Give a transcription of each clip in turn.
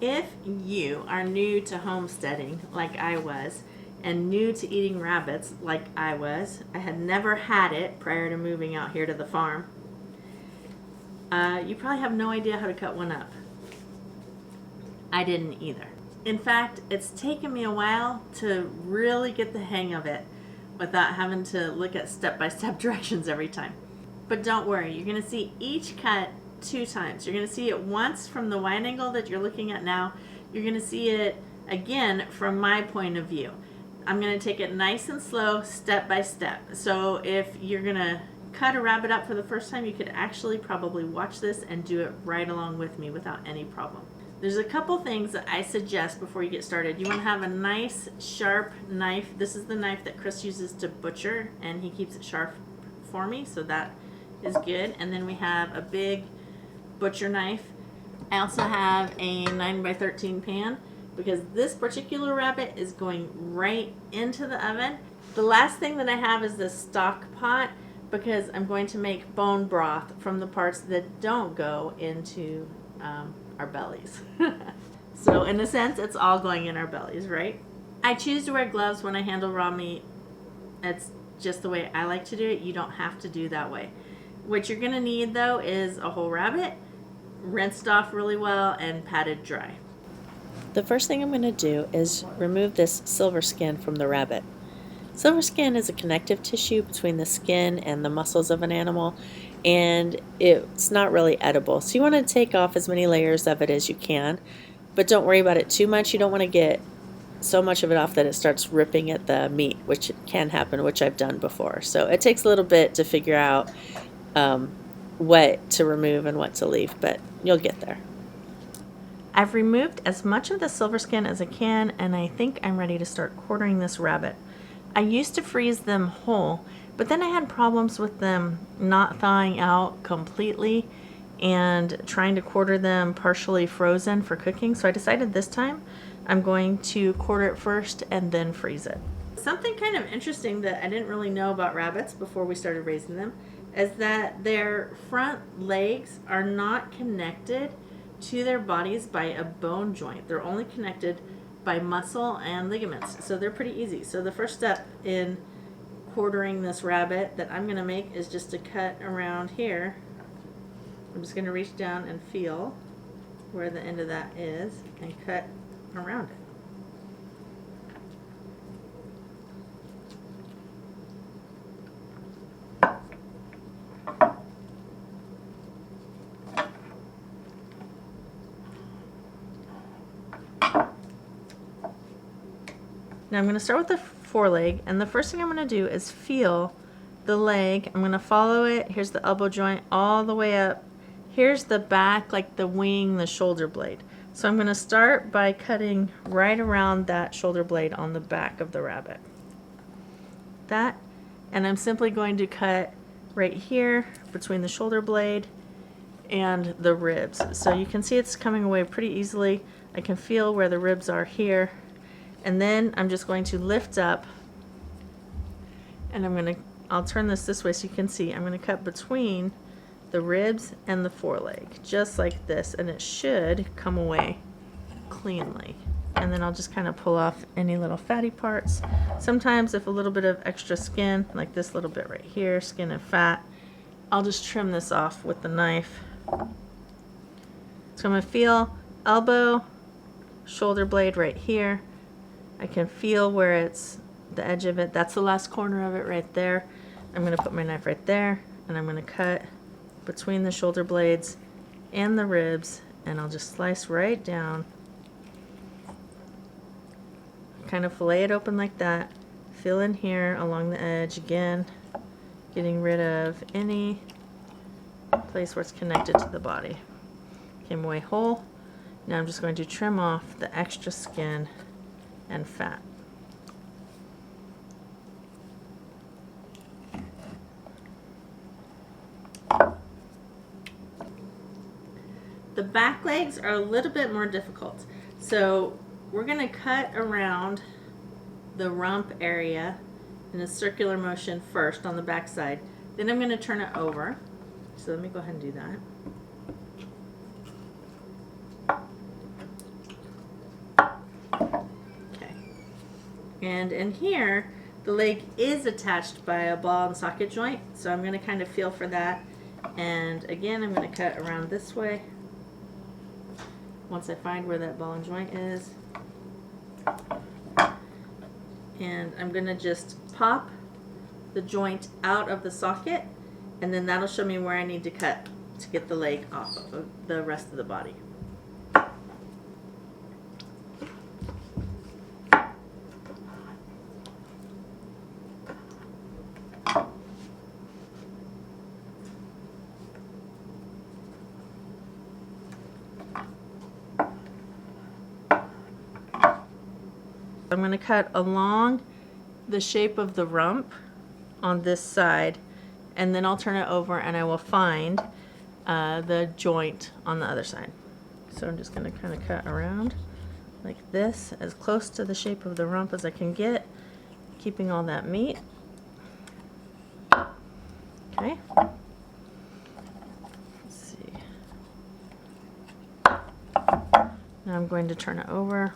If you are new to homesteading like I was, and new to eating rabbits like I was, I had never had it prior to moving out here to the farm, you probably have no idea how to cut one up. I didn't either. In fact, it's taken me a while to really get the hang of it without having to look at step-by-step directions every time. But don't worry, you're going to see each cut 2 times. You're going to see it once from the wide angle that you're looking at now. You're going to see it again from my point of view. I'm going to take it nice and slow, step by step. So if you're going to cut a rabbit up for the first time, you could actually probably watch this and do it right along with me without any problem. There's a couple things that I suggest before you get started. You want to have a nice sharp knife. This is the knife that Chris uses to butcher, and he keeps it sharp for me, so that is good. And then we have a big butcher knife. I also have a 9x13 pan because this particular rabbit is going right into the oven. The last thing that I have is this stock pot because I'm going to make bone broth from the parts that don't go into our bellies. So in a sense, it's all going in our bellies, right? I choose to wear gloves when I handle raw meat. That's just the way I like to do it. You don't have to do that way. What you're gonna need though is a whole rabbit, rinsed off really well and patted dry. The first thing I'm going to do is remove this silver skin from the rabbit. Silver skin is a connective tissue between the skin and the muscles of an animal, and it's not really edible. So you want to take off as many layers of it as you can, but don't worry about it too much. You don't want to get so much of it off that it starts ripping at the meat, which can happen, which I've done before. So it takes a little bit to figure out what to remove and what to leave, but you'll get there. I've removed as much of the silver skin as I can, and I think I'm ready to start quartering this rabbit. I used to freeze them whole, but then I had problems with them not thawing out completely and trying to quarter them partially frozen for cooking. So I decided this time I'm going to quarter it first and then freeze it. Something kind of interesting that I didn't really know about rabbits before we started raising them is that their front legs are not connected to their bodies by a bone joint. They're only connected by muscle and ligaments, so they're pretty easy. So the first step in quartering this rabbit that I'm going to make is just to cut around here. I'm just going to reach down and feel where the end of that is and cut around it. Now I'm going to start with the foreleg, and the first thing I'm going to do is feel the leg. I'm going to follow it. Here's the elbow joint all the way up. Here's the back, like the wing, the shoulder blade. So I'm going to start by cutting right around that shoulder blade on the back of the rabbit. That, and I'm simply going to cut right here between the shoulder blade and the ribs. So you can see it's coming away pretty easily. I can feel where the ribs are here. And then I'm just going to lift up, and I'll turn this way so you can see. I'm going to cut between the ribs and the foreleg, just like this, and it should come away cleanly. And then I'll just kind of pull off any little fatty parts. Sometimes if a little bit of extra skin, like this little bit right here, skin and fat, I'll just trim this off with the knife. So I'm going to feel elbow, shoulder blade right here. I can feel where it's the edge of it. That's the last corner of it right there. I'm going to put my knife right there, and I'm going to cut between the shoulder blades and the ribs, and I'll just slice right down. Kind of fillet it open like that. Fill in here along the edge again, getting rid of any place where it's connected to the body. Came away whole. Now I'm just going to trim off the extra skin and fat. The back legs are a little bit more difficult. So we're going to cut around the rump area in a circular motion first on the back side. Then I'm going to turn it over. So let me go ahead and do that. And in here, the leg is attached by a ball and socket joint, so I'm going to kind of feel for that. And again, I'm going to cut around this way once I find where that ball and joint is. And I'm going to just pop the joint out of the socket, and then that'll show me where I need to cut to get the leg off of the rest of the body. I'm going to cut along the shape of the rump on this side, and then I'll turn it over and I will find the joint on the other side. So I'm just going to kind of cut around like this, as close to the shape of the rump as I can get, keeping all that meat. Okay. Let's see. Now I'm going to turn it over.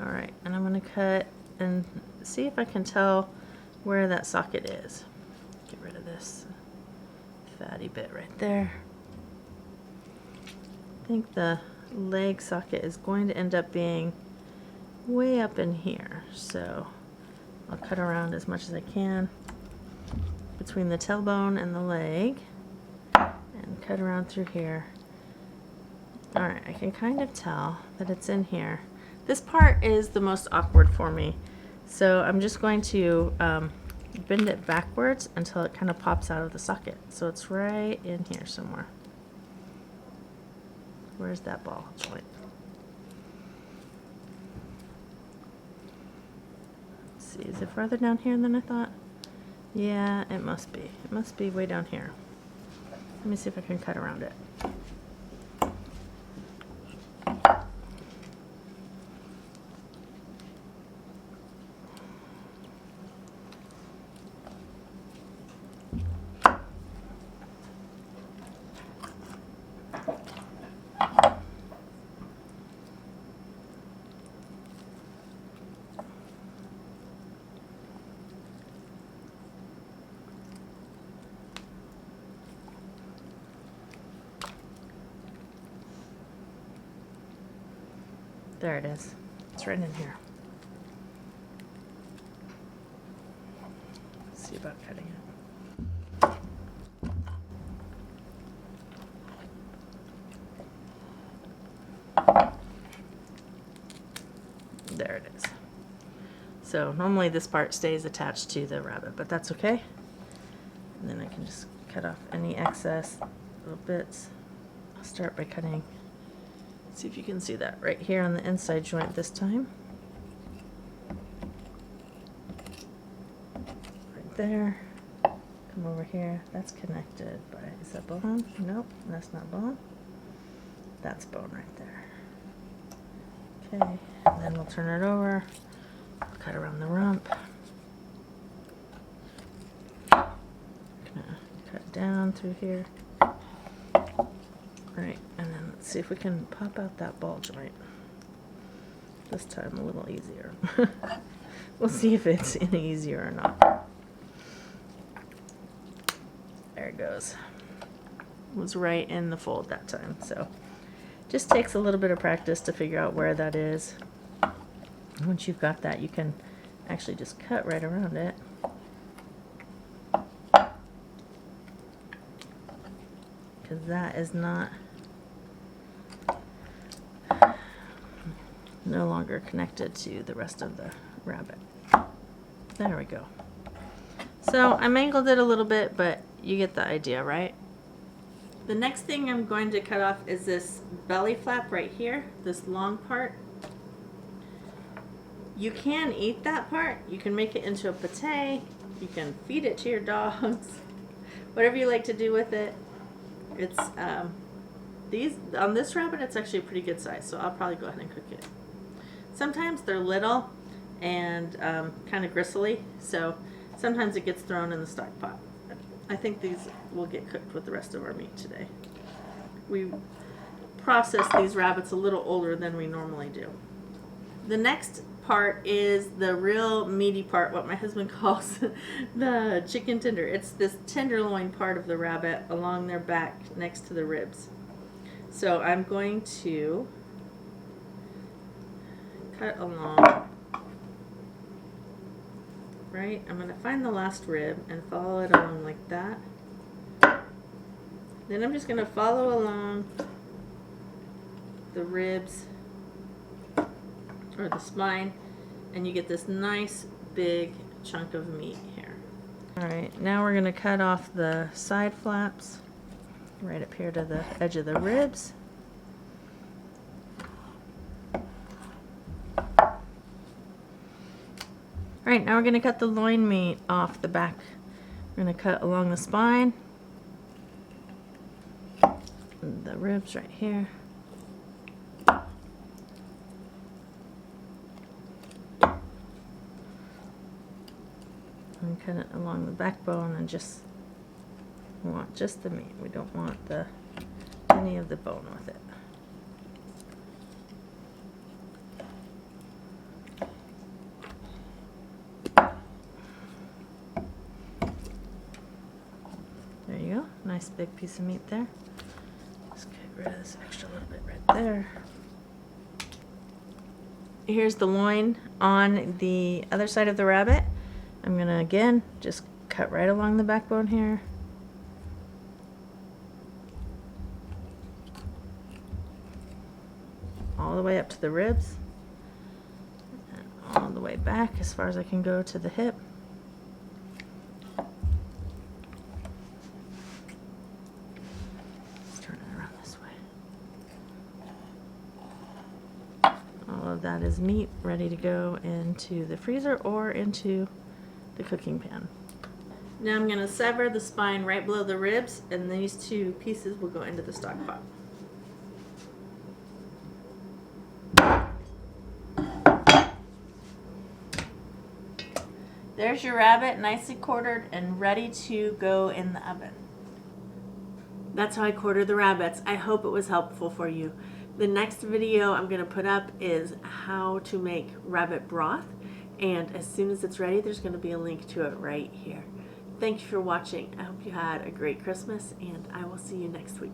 Alright, and I'm going to cut and see if I can tell where that socket is. Get rid of this fatty bit right there. I think the leg socket is going to end up being way up in here, so I'll cut around as much as I can between the tailbone and the leg and cut around through here. Alright, I can kind of tell that it's in here. This part is the most awkward for me, so I'm just going to bend it backwards until it kind of pops out of the socket. So it's right in here somewhere. Where's that ball joint? Let's see, is it farther down here than I thought? Yeah, it must be. It must be way down here. Let me see if I can cut around it. There it is. It's right in here. Let's see about cutting it. There it is. So normally this part stays attached to the rabbit, but that's okay. And then I can just cut off any excess little bits. I'll start by cutting. See if you can see that right here on the inside joint this time. Right there. Come over here. That's connected by, is that bone? Nope, that's not bone. That's bone right there. Okay, and then we'll turn it over. Cut around the rump. Gonna cut down through here. Right, and then let's see if we can pop out that ball joint. This time a little easier. We'll see if it's any easier or not. There it goes. It was right in the fold that time, so just takes a little bit of practice to figure out where that is. Once you've got that, you can actually just cut right around it. Because that is not no longer connected to the rest of the rabbit. There we go. So I mangled it a little bit, but you get the idea, right? The next thing I'm going to cut off is this belly flap right here, this long part. You can eat that part. You can make it into a pate. You can feed it to your dogs. Whatever you like to do with it. It's these on this rabbit, it's actually a pretty good size, so I'll probably go ahead and cook it. Sometimes they're little and kind of gristly, so sometimes it gets thrown in the stock pot. I think these will get cooked with the rest of our meat today. We process these rabbits a little older than we normally do. The next part is the real meaty part, what my husband calls the chicken tender. It's this tenderloin part of the rabbit along their back next to the ribs. So I'm going to cut along, right? I'm going to find the last rib and follow it along like that. Then I'm just going to follow along the ribs or the spine, and you get this nice big chunk of meat here. Alright, now we're going to cut off the side flaps right up here to the edge of the ribs. Alright, now we're going to cut the loin meat off the back. We're going to cut along the spine, and the ribs right here. And cut it along the backbone, and just want just the meat. We don't want any of the bone with it. There you go. Nice big piece of meat there. Let's get rid of this extra little bit right there. Here's the loin on the other side of the rabbit. I'm gonna again just cut right along the backbone here. All the way up to the ribs. And all the way back as far as I can go to the hip. Let's turn it around this way. All of that is meat ready to go into the freezer or into the cooking pan. Now I'm going to sever the spine right below the ribs, and these two pieces will go into the stock pot. There's your rabbit, nicely quartered and ready to go in the oven. That's how I quarter the rabbits. I hope it was helpful for you. The next video I'm going to put up is how to make rabbit broth. And as soon as it's ready, there's going to be a link to it right here. Thank you for watching. I hope you had a great Christmas, and I will see you next week.